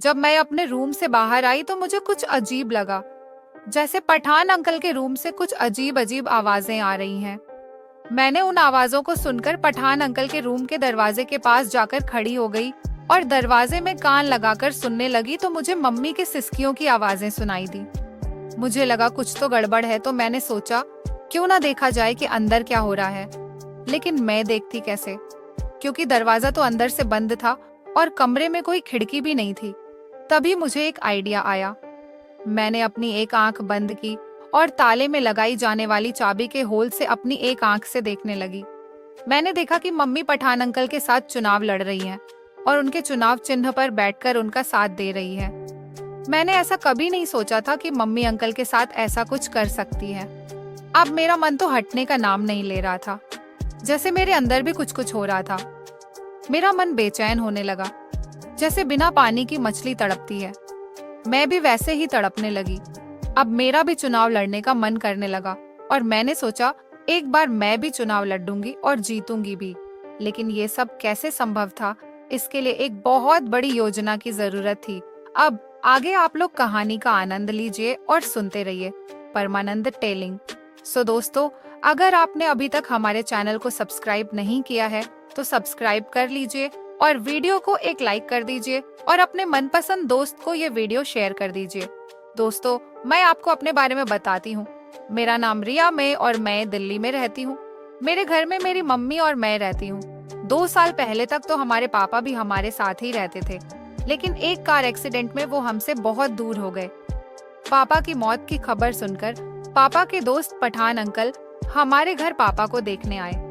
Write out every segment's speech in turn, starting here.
जब मैं अपने रूम से बाहर आई तो मुझे कुछ अजीब लगा, जैसे पठान अंकल के रूम से कुछ अजीब अजीब आवाजें आ रही हैं। मैंने उन आवाजों को सुनकर पठान अंकल के रूम के दरवाजे के पास जाकर खड़ी हो गई और दरवाजे में कान लगाकर सुनने लगी तो मुझे मम्मी के सिसकियों की आवाजें सुनाई दी। मुझे लगा कुछ तो गड़बड़ है, तो मैंने सोचा क्यों ना देखा जाए कि अंदर क्या हो रहा है। लेकिन मैं देखती कैसे, क्योंकि दरवाजा तो अंदर से बंद था और कमरे में कोई खिड़की भी नहीं थी। तभी मुझे एक आइडिया आया। मैंने अपनी एक आंख बंद की और ताले में लगाई जाने वाली चाबी के होल से अपनी एक आंख से देखने लगी। मैंने देखा कि मम्मी पठान अंकल के साथ चुनाव लड़ रही हैं और उनके चुनाव चिन्ह पर बैठकर उनका साथ दे रही है। मैंने ऐसा कभी नहीं सोचा था कि मम्मी अंकल के साथ ऐसा कुछ कर सकती है। अब मेरा मन तो हटने का नाम नहीं ले रहा था, जैसे मेरे अंदर भी कुछ कुछ हो रहा था। मेरा मन बेचैन होने लगा, जैसे बिना पानी की मछली तड़पती है। मैं भी वैसे ही तड़पने लगी। अब मेरा भी चुनाव लड़ने का मन करने लगा और मैंने सोचा एक बार मैं भी चुनाव लड़ूंगी और जीतूंगी भी। लेकिन ये सब कैसे संभव था? इसके लिए एक बहुत बड़ी योजना की जरूरत थी। अब आगे आप लोग कहानी का आनंद लीजिए और सुनते रहिए परमानंद टेलिंग। सो दोस्तों, अगर आपने अभी तक हमारे चैनल को सब्सक्राइब नहीं किया है तो सब्सक्राइब कर लीजिए और वीडियो को एक लाइक कर दीजिए और अपने मनपसंद दोस्त को ये वीडियो शेयर कर दीजिए। दोस्तों, मैं आपको अपने बारे में बताती हूँ। मेरा नाम रिया में और मैं दिल्ली में रहती हूँ। मेरे घर में मेरी मम्मी और मैं रहती हूँ। 2 साल पहले तक तो हमारे पापा भी हमारे साथ ही रहते थे, लेकिन एक कार एक्सीडेंट में वो हमसे बहुत दूर हो गए। पापा की मौत की खबर सुनकर पापा के दोस्त पठान अंकल हमारे घर पापा को देखने आए।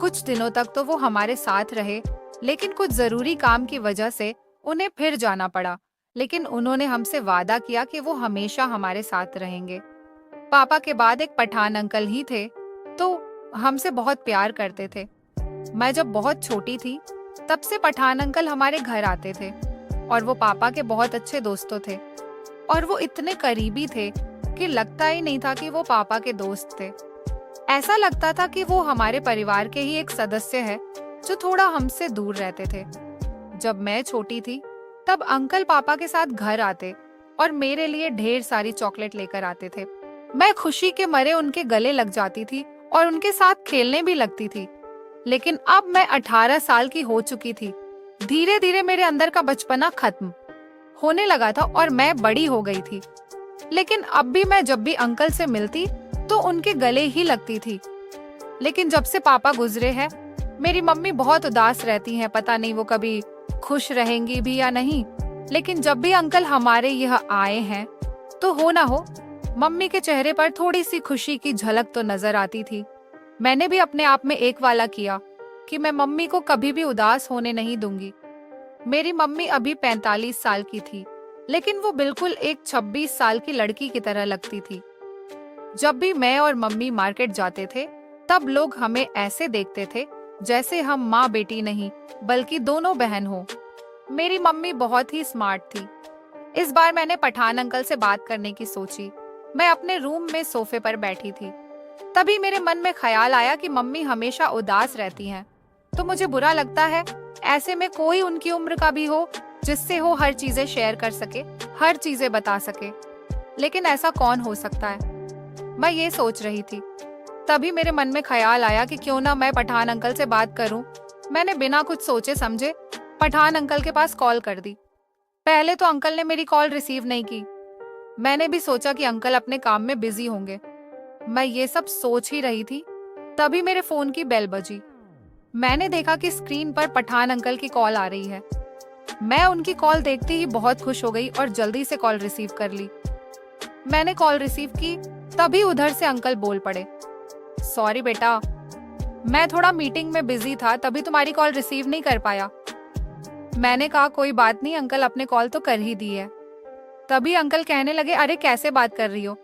कुछ दिनों तक तो वो हमारे साथ रहे, लेकिन कुछ जरूरी काम की वजह से उन्हें फिर जाना पड़ा। लेकिन उन्होंने हमसे वादा किया कि वो हमेशा हमारे साथ रहेंगे। पापा के बाद एक पठान अंकल ही थे, तो हमसे बहुत प्यार करते थे। मैं जब बहुत छोटी थी तब से पठान अंकल हमारे घर आते थे और वो पापा के बहुत अच्छे दोस्तों थे और वो इतने करीबी थे कि लगता ही नहीं था कि वो पापा के दोस्त थे। ऐसा लगता था कि वो हमारे परिवार के ही एक सदस्य है जो थोड़ा हमसे दूर रहते थे। जब मैं छोटी थी तब अंकल पापा के साथ घर आते और मेरे लिए ढेर सारी चॉकलेट लेकर आते थे। मैं खुशी के मारे उनके गले लग जाती थी और उनके साथ खेलने भी लगती थी। लेकिन अब मैं 18 साल की हो चुकी थी। धीरे धीरे मेरे अंदर का बचपना खत्म होने लगा था और मैं बड़ी हो गई थी। लेकिन अब भी मैं जब भी अंकल से मिलती तो उनके गले ही लगती थी। लेकिन जब से पापा गुजरे हैं, मेरी मम्मी बहुत उदास रहती हैं। पता नहीं वो कभी खुश रहेंगी भी या नहीं। लेकिन जब भी अंकल हमारे यहाँ आए हैं तो हो ना हो, मम्मी के चेहरे पर थोड़ी सी खुशी की झलक तो नजर आती थी। मैंने भी अपने आप में एक वाला किया कि मैं मम्मी को कभी भी उदास होने नहीं दूंगी। मेरी मम्मी अभी 45 साल की थी, लेकिन वो बिल्कुल एक 26 साल की लड़की की तरह लगती थी। जब भी मैं और मम्मी मार्केट जाते थे तब लोग हमें ऐसे देखते थे जैसे हम माँ बेटी नहीं बल्कि दोनों बहन हो। मेरी मम्मी बहुत ही स्मार्ट थी। इस बार मैंने पठान अंकल से बात करने की सोची। मैं अपने रूम में सोफे पर बैठी थी। तभी मेरे मन में ख्याल आया कि मम्मी हमेशा उदास रहती हैं, तो मुझे बुरा लगता है। ऐसे में कोई उनकी उम्र का भी हो जिससे हो हर चीजें शेयर कर सके, हर चीजें बता सके। लेकिन ऐसा कौन हो सकता है? मैं ये सोच रही थी। तभी मेरे मन में ख्याल आया कि क्यों ना मैं पठान अंकल से बात करूं। मैंने बिना कुछ सोचे समझे पठान अंकल के पास कॉल कर दी। पहले तो अंकल ने मेरी कॉल रिसीव नहीं की। मैंने भी सोचा कि अंकल अपने काम में बिजी होंगे। मैं ये सब सोच ही रही थी, तभी मेरे फोन की बेल बजी। मैंने देखा कि स्क्रीन पर पठान अंकल की कॉल आ रही है। मैं उनकी कॉल देखते ही बहुत खुश हो गई और जल्दी से कॉल रिसीव कर ली। मैंने कॉल रिसीव की, तभी उधर से अंकल बोल पड़े, सॉरी बेटा, मैं थोड़ा मीटिंग में बिजी था तभी तुम्हारी कॉल रिसीव नहीं कर पाया। मैंने कहा कोई बात नहीं अंकल, आपने कॉल तो कर ही दी है। तभी अंकल कहने लगे, अरे कैसे बात कर रही हो?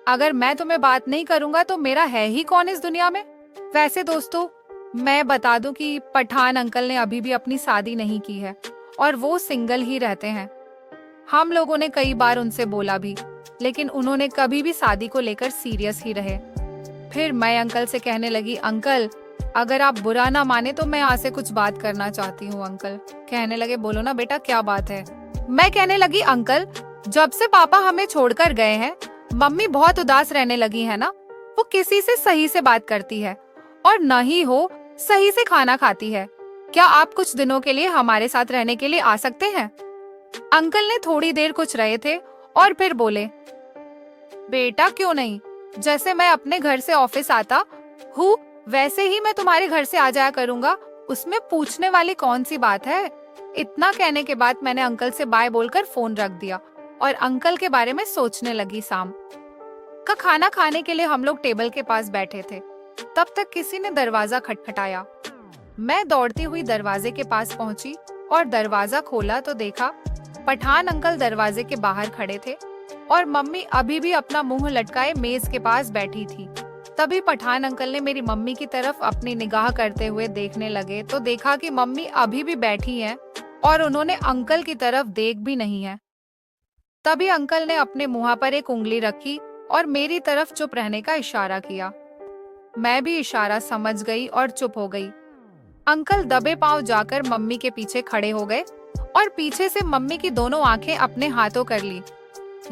अगर मैं तुम्हें बात नहीं करूंगा तो मेरा है ही कौन इस दुनिया में? वैसे दोस्तों, मैं बता दूं कि पठान अंकल ने अभी भी अपनी शादी नहीं की है और वो सिंगल ही रहते हैं। हम लोगों ने कई बार उनसे बोला भी, लेकिन उन्होंने कभी भी शादी को लेकर सीरियस ही रहे। फिर मैं अंकल से कहने लगी, अंकल अगर आप बुरा ना माने तो मैं आपसे कुछ बात करना चाहती हूँ। अंकल कहने लगे, बोलो ना बेटा, क्या बात है? मैं कहने लगी, अंकल जब से पापा हमें छोड़कर गए हैं मम्मी बहुत उदास रहने लगी है ना। वो किसी से सही से बात करती है और न ही हो सही से खाना खाती है। क्या आप कुछ दिनों के लिए हमारे साथ रहने के लिए आ सकते हैं? अंकल ने थोड़ी देर कुछ रहे थे और फिर बोले, बेटा क्यों नहीं, जैसे मैं अपने घर से ऑफिस आता हूँ वैसे ही मैं तुम्हारे घर से आ जाया करूँगा, उसमें पूछने वाली कौन सी बात है। इतना कहने के बाद मैंने अंकल से बाय बोलकर फोन रख दिया और अंकल के बारे में सोचने लगी। शाम का खाना खाने के लिए हम लोग टेबल के पास बैठे थे, तब तक किसी ने दरवाजा खटखटाया। मैं दौड़ती हुई दरवाजे के पास पहुंची और दरवाजा खोला तो देखा पठान अंकल दरवाजे के बाहर खड़े थे और मम्मी अभी भी अपना मुंह लटकाए मेज के पास बैठी थी। तभी पठान अंकल ने मेरी मम्मी की तरफ अपनी निगाह करते हुए देखने लगे तो देखा कि मम्मी अभी भी बैठी हैं और उन्होंने अंकल की तरफ देख भी नहीं है। तभी अंकल ने अपने मुंह पर एक उंगली रखी और मेरी तरफ चुप रहने का इशारा किया। मैं भी इशारा समझ गई और चुप हो गई। अंकल दबे पांव जाकर मम्मी के पीछे खड़े हो गए और पीछे से मम्मी की दोनों आंखें अपने हाथों कर ली।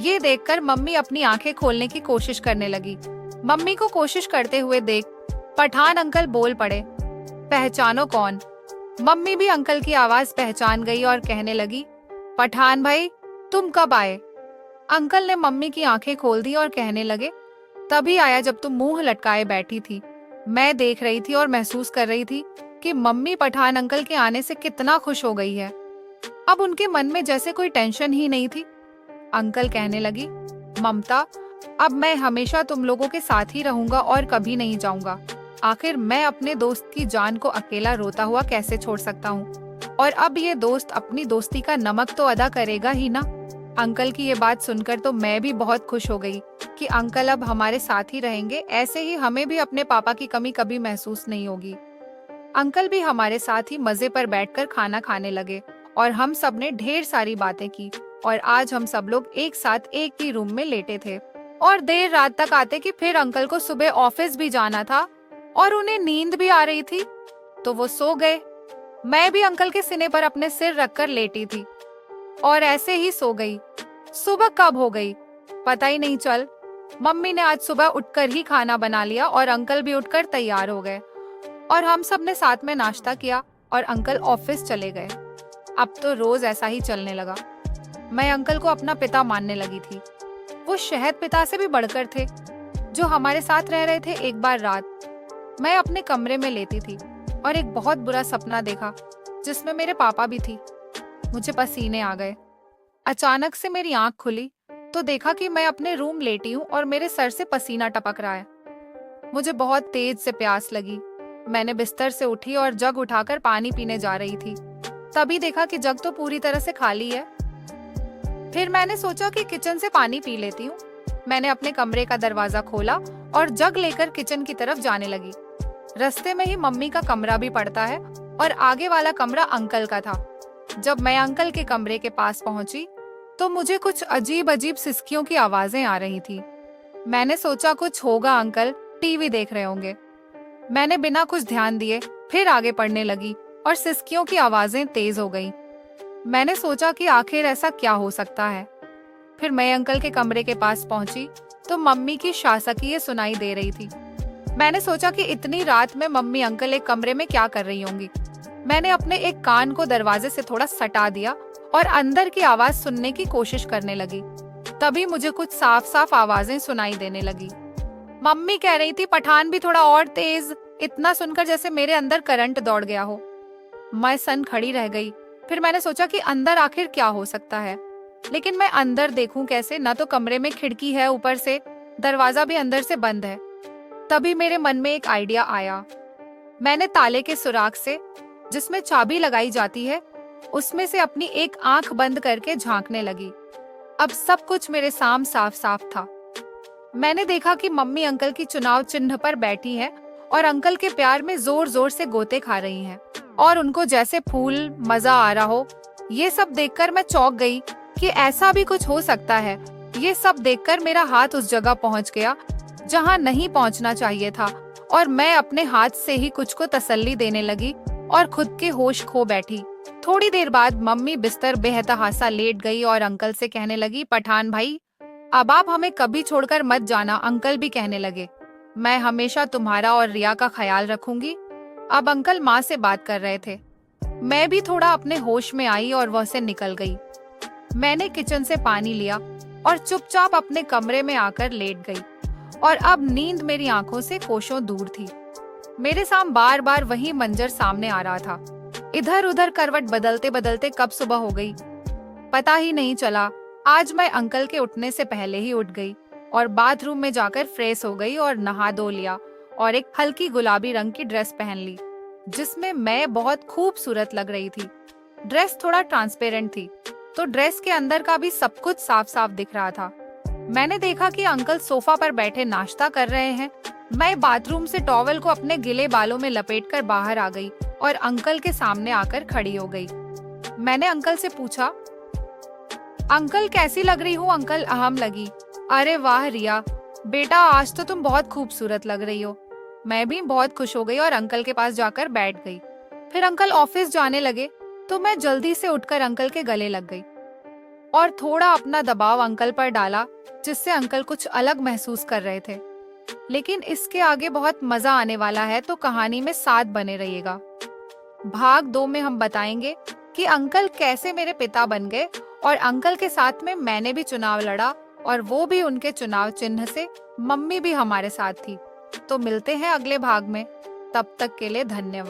ये देखकर मम्मी अपनी आंखें खोलने की कोशिश करने लगी। मम्मी को कोशिश करते हुए देख पठान अंकल बोल पड़े, पहचानो कौन। मम्मी भी अंकल की आवाज पहचान गई और कहने लगी, पठान भाई तुम कब आए? अंकल ने मम्मी की आंखें खोल दी और कहने लगे, तभी आया जब तुम मुंह लटकाए बैठी थी। मैं देख रही थी और महसूस कर रही थी कि मम्मी पठान अंकल के आने से कितना खुश हो गई है। अब उनके मन में जैसे कोई टेंशन ही नहीं थी। अंकल कहने लगी, ममता अब मैं हमेशा तुम लोगों के साथ ही रहूंगा और कभी नहीं जाऊंगा। आखिर मैं अपने दोस्त की जान को अकेला रोता हुआ कैसे छोड़ सकता हूँ, और अब ये दोस्त अपनी दोस्ती का नमक तो अदा करेगा ही ना। अंकल की ये बात सुनकर तो मैं भी बहुत खुश हो गई कि अंकल अब हमारे साथ ही रहेंगे, ऐसे ही हमें भी अपने पापा की कमी कभी महसूस नहीं होगी। अंकल भी हमारे साथ ही मजे पर बैठकर खाना खाने लगे और हम सब ने ढेर सारी बातें की और आज हम सब लोग एक साथ एक ही रूम में लेटे थे और देर रात तक आते कि फिर अंकल को सुबह ऑफिस भी जाना था और उन्हें नींद भी आ रही थी तो वो सो गए। मैं भी अंकल के सीने पर अपने सिर रखकर लेटी थी और ऐसे ही सो गई। सुबह कब हो गई पता ही नहीं चल। मम्मी ने आज सुबह उठकर ही खाना बना लिया और अंकल भी उठकर तैयार हो गए और हम सब ने साथ में नाश्ता किया और अंकल ऑफिस चले गए। अब तो रोज ऐसा ही चलने लगा। मैं अंकल को अपना पिता मानने लगी थी। वो शहद पिता से भी बढ़कर थे जो हमारे साथ रह रहे थे। एक बार रात मैं अपने कमरे में लेटी थी और एक बहुत बुरा सपना देखा जिसमें मेरे पापा भी थी। मुझे पसीने आ गए। अचानक से मेरी आंख खुली तो देखा कि मैं अपने रूम लेटी हूँ और मेरे सर से पसीना टपक रहा है। मुझे बहुत तेज से प्यास लगी। मैंने बिस्तर से उठी और जग उठाकर पानी पीने जा रही थी। तभी देखा कि जग तो पूरी तरह से खाली है। फिर मैंने सोचा कि किचन से पानी पी लेती हूँ। मैंने अपने कमरे का दरवाजा खोला और जग लेकर किचन की तरफ जाने लगी। रास्ते में ही मम्मी का कमरा भी पड़ता है और आगे वाला कमरा अंकल का था। जब मैं अंकल के कमरे के पास पहुंची तो मुझे कुछ अजीब अजीब सिसकियों की आवाजें आ रही थी। मैंने सोचा कुछ होगा, अंकल टीवी देख रहे होंगे। मैंने बिना कुछ ध्यान दिए फिर आगे पढ़ने लगी और सिसकियों की आवाजें तेज हो गईं। मैंने सोचा कि आखिर ऐसा क्या हो सकता है। फिर मैं अंकल के कमरे के पास पहुंची तो मम्मी की शासकीय सुनाई दे रही थी। मैंने सोचा कि इतनी रात में मम्मी अंकल एक कमरे में क्या कर रही होंगी। मैंने अपने एक कान को दरवाजे से थोड़ा सटा दिया और अंदर की आवाज सुनने की कोशिश करने लगी। तभी मुझे कुछ साफ साफ आवाजें सुनाई देने लगी। मम्मी कह रही थी, पठान भी थोड़ा और तेज। इतना सुनकर जैसे मेरे अंदर करंट दौड़ गया हो। मैं सन खड़ी रह गई। फिर मैंने सोचा कि अंदर आखिर क्या हो सकता है, लेकिन मैं अंदर देखूं कैसे, न तो कमरे में खिड़की है, ऊपर से दरवाजा भी अंदर से बंद है। तभी मेरे मन में एक आइडिया आया। मैंने ताले के सुराख से, जिसमें चाबी लगाई जाती है, उसमें से अपनी एक आंख बंद करके झांकने लगी। अब सब कुछ मेरे साम साफ साफ था। मैंने देखा कि मम्मी अंकल की चुनाव चिन्ह पर बैठी है और अंकल के प्यार में जोर जोर से गोते खा रही हैं और उनको जैसे फूल मजा आ रहा हो। ये सब देखकर मैं चौंक गई कि ऐसा भी कुछ हो सकता है। ये सब देखकर मेरा हाथ उस जगह पहुंच गया जहां नहीं पहुंचना चाहिए था और मैं अपने हाथ से ही कुछ को तसल्ली देने लगी और खुद के होश खो बैठी। थोड़ी देर बाद मम्मी बिस्तर बेतहासा लेट गई और अंकल से कहने लगी, पठान भाई, अब आप हमें कभी छोड़कर मत जाना। अंकल भी कहने लगे, मैं हमेशा तुम्हारा और रिया का ख्याल रखूंगी। अब अंकल माँ से बात कर रहे थे। मैं भी थोड़ा अपने होश में आई और वह से निकल गई। मैंने किचन से पानी लिया और चुपचाप अपने कमरे में आकर लेट गई और अब नींद मेरी आंखों से कोसों दूर थी। मेरे सामने बार बार वही मंजर सामने आ रहा था। इधर उधर करवट बदलते बदलते कब सुबह हो गई पता ही नहीं चला। आज मैं अंकल के उठने से पहले ही उठ गई और बाथरूम में जाकर फ्रेश हो गई और नहा धो लिया और एक हल्की गुलाबी रंग की ड्रेस पहन ली जिसमें मैं बहुत खूबसूरत लग रही थी। ड्रेस थोड़ा ट्रांसपेरेंट थी तो ड्रेस के अंदर का भी सब कुछ साफ साफ दिख रहा था। मैंने देखा कि अंकल सोफा पर बैठे नाश्ता कर रहे हैं। मैं बाथरूम से टॉवल को अपने गिले बालों में लपेटकर बाहर आ गई और अंकल के सामने आकर खड़ी हो गई। मैंने अंकल से पूछा, अंकल कैसी लग रही हूँ? अंकल अहम लगी। अरे वाह रिया, बेटा आज तो तुम बहुत खूबसूरत लग रही हो। मैं भी बहुत खुश हो गई और अंकल के पास जाकर बैठ गई। फिर अंकल ऑफिस जाने लगे तो मैं जल्दी से उठकर अंकल के गले लग गई और थोड़ा अपना दबाव अंकल पर डाला जिससे अंकल कुछ अलग महसूस कर रहे थे। लेकिन इसके आगे बहुत मजा आने वाला है तो कहानी में साथ बने रहिएगा। भाग 2 में हम बताएंगे कि अंकल कैसे मेरे पिता बन गए और अंकल के साथ में मैंने भी चुनाव लड़ा और वो भी उनके चुनाव चिन्ह से। मम्मी भी हमारे साथ थी। तो मिलते हैं अगले भाग में, तब तक के लिए धन्यवाद।